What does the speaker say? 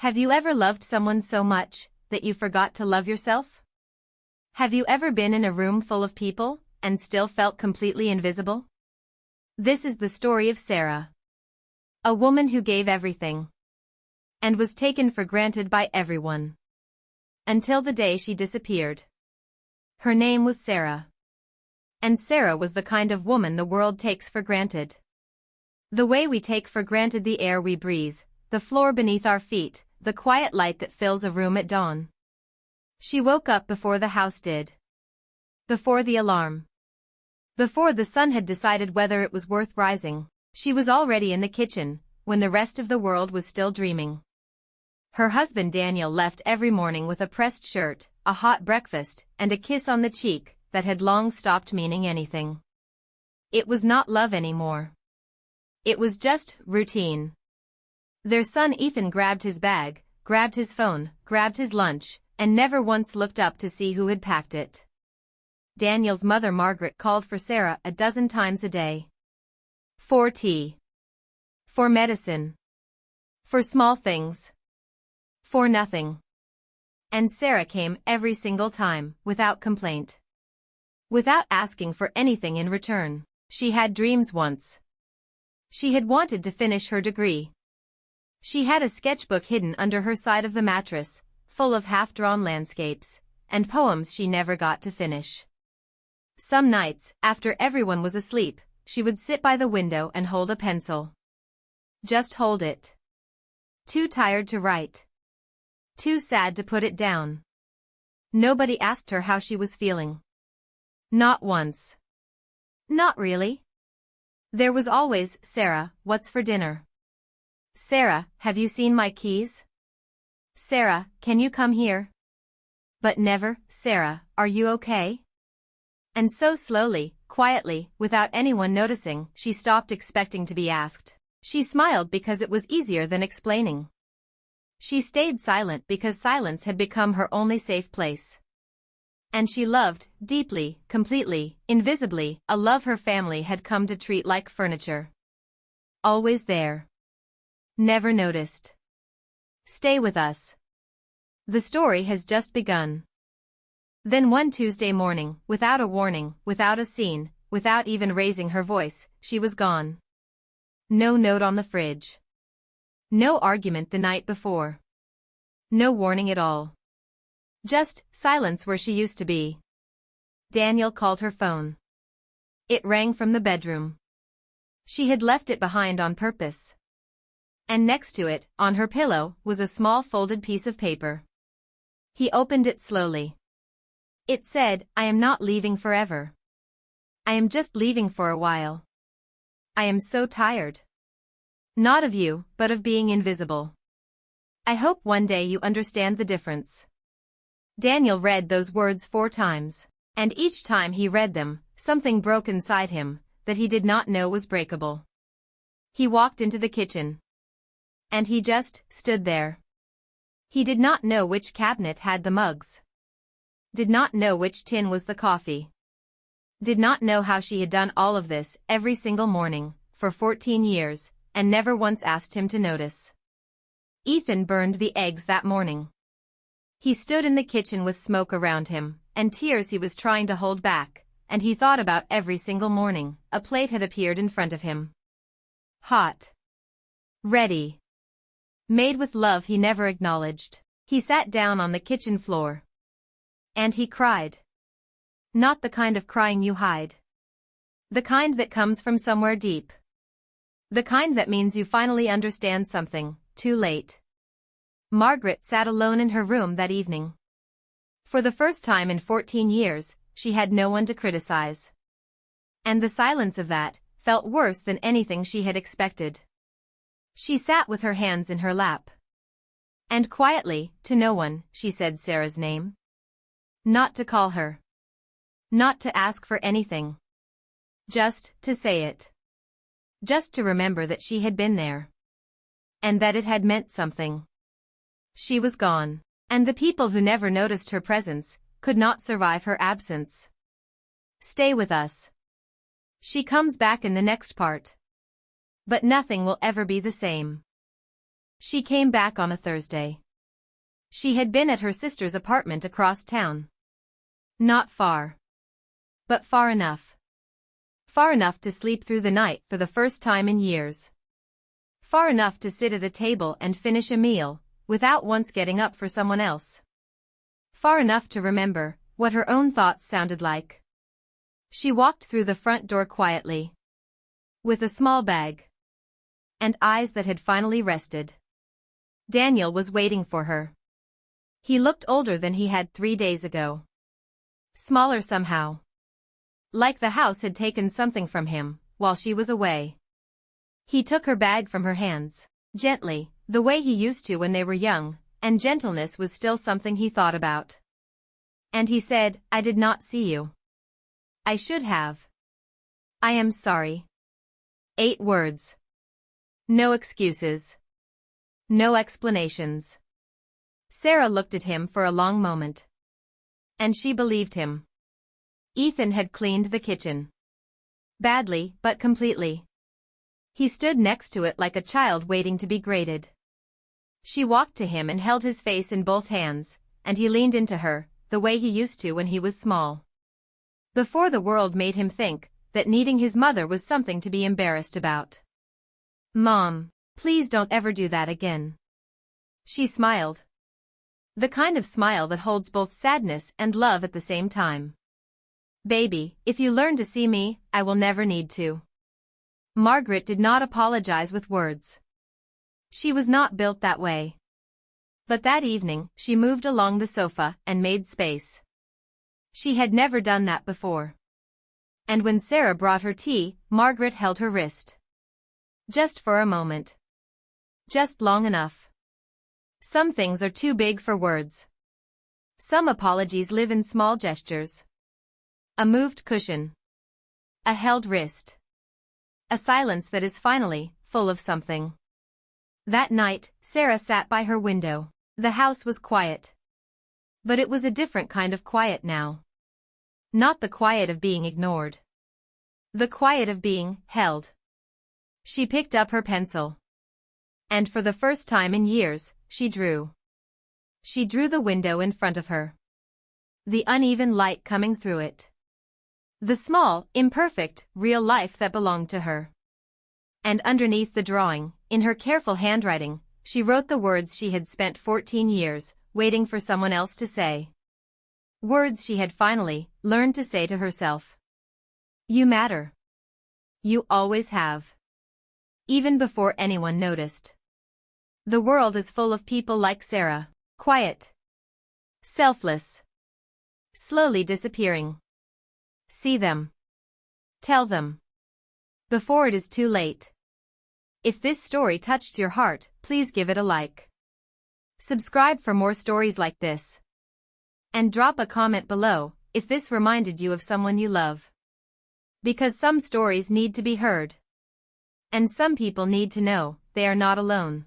Have you ever loved someone so much that you forgot to love yourself? Have you ever been in a room full of people and still felt completely invisible? This is the story of Sarah. A woman who gave everything and was taken for granted by everyone until the day she disappeared. Her name was Sarah. And Sarah was the kind of woman the world takes for granted. The way we take for granted the air we breathe, the floor beneath our feet, the quiet light that fills a room at dawn. She woke up before the house did. Before the alarm. Before the sun had decided whether it was worth rising, she was already in the kitchen, when the rest of the world was still dreaming. Her husband Daniel left every morning with a pressed shirt, a hot breakfast, and a kiss on the cheek that had long stopped meaning anything. It was not love anymore. It was just routine. Their son Ethan grabbed his bag, grabbed his phone, grabbed his lunch, and never once looked up to see who had packed it. Daniel's mother Margaret called for Sarah a dozen times a day. For tea. For medicine. For small things. For nothing. And Sarah came every single time, without complaint. Without asking for anything in return. She had dreams once. She had wanted to finish her degree. She had a sketchbook hidden under her side of the mattress, full of half-drawn landscapes, and poems she never got to finish. Some nights, after everyone was asleep, she would sit by the window and hold a pencil. Just hold it. Too tired to write. Too sad to put it down. Nobody asked her how she was feeling. Not once. Not really. There was always, Sarah, what's for dinner? Sarah, have you seen my keys? Sarah, can you come here? But never, Sarah, are you okay? And so slowly, quietly, without anyone noticing, she stopped expecting to be asked. She smiled because it was easier than explaining. She stayed silent because silence had become her only safe place. And she loved, deeply, completely, invisibly, a love her family had come to treat like furniture. Always there. Never noticed. Stay with us. The story has just begun. Then one Tuesday morning, without a warning, without a scene, without even raising her voice, she was gone. No note on the fridge. No argument the night before. No warning at all. Just silence where she used to be. Daniel called her phone. It rang from the bedroom. She had left it behind on purpose. And next to it, on her pillow, was a small folded piece of paper. He opened it slowly. It said, I am not leaving forever. I am just leaving for a while. I am so tired. Not of you, but of being invisible. I hope one day you understand the difference. Daniel read those words 4 times. And each time he read them, something broke inside him, that he did not know was breakable. He walked into the kitchen. And he just stood there. He did not know which cabinet had the mugs. Did not know which tin was the coffee. Did not know how she had done all of this every single morning, for 14 years, and never once asked him to notice. Ethan burned the eggs that morning. He stood in the kitchen with smoke around him, and tears he was trying to hold back, and he thought about every single morning, a plate had appeared in front of him. Hot. Ready. Made with love he never acknowledged. He sat down on the kitchen floor. And he cried. Not the kind of crying you hide. The kind that comes from somewhere deep. The kind that means you finally understand something, too late. Margaret sat alone in her room that evening. For the first time in 14 years, she had no one to criticize. And the silence of that felt worse than anything she had expected. She sat with her hands in her lap. And quietly, to no one, she said Sarah's name. Not to call her. Not to ask for anything. Just to say it. Just to remember that she had been there. And that it had meant something. She was gone. And the people who never noticed her presence could not survive her absence. Stay with us. She comes back in the next part. But nothing will ever be the same. She came back on a Thursday. She had been at her sister's apartment across town. Not far. But far enough. Far enough to sleep through the night for the first time in years. Far enough to sit at a table and finish a meal, without once getting up for someone else. Far enough to remember what her own thoughts sounded like. She walked through the front door quietly. With a small bag. And eyes that had finally rested. Daniel was waiting for her. He looked older than he had 3 days ago. Smaller somehow. Like the house had taken something from him, while she was away. He took her bag from her hands, gently, the way he used to when they were young, and gentleness was still something he thought about. And he said, "I did not see you. I should have. I am sorry." 8 words. No excuses. No explanations. Sarah looked at him for a long moment. And she believed him. Ethan had cleaned the kitchen. Badly, but completely. He stood next to it like a child waiting to be graded. She walked to him and held his face in both hands, and he leaned into her, the way he used to when he was small. Before the world made him think that needing his mother was something to be embarrassed about. "Mom, please don't ever do that again." She smiled. The kind of smile that holds both sadness and love at the same time. "Baby, if you learn to see me, I will never need to." Margaret did not apologize with words. She was not built that way. But that evening, she moved along the sofa and made space. She had never done that before. And when Sarah brought her tea, Margaret held her wrist. Just for a moment. Just long enough. Some things are too big for words. Some apologies live in small gestures. A moved cushion. A held wrist. A silence that is finally full of something. That night, Sarah sat by her window. The house was quiet. But it was a different kind of quiet now. Not the quiet of being ignored. The quiet of being held. She picked up her pencil. And for the first time in years, she drew. She drew the window in front of her. The uneven light coming through it. The small, imperfect, real life that belonged to her. And underneath the drawing, in her careful handwriting, she wrote the words she had spent 14 years, waiting for someone else to say. Words she had finally learned to say to herself. You matter. You always have. Even before anyone noticed. The world is full of people like Sarah, quiet. Selfless. Slowly disappearing. See them. Tell them. Before it is too late. If this story touched your heart, please give it a like. Subscribe for more stories like this. And drop a comment below if this reminded you of someone you love. Because some stories need to be heard. And some people need to know they are not alone.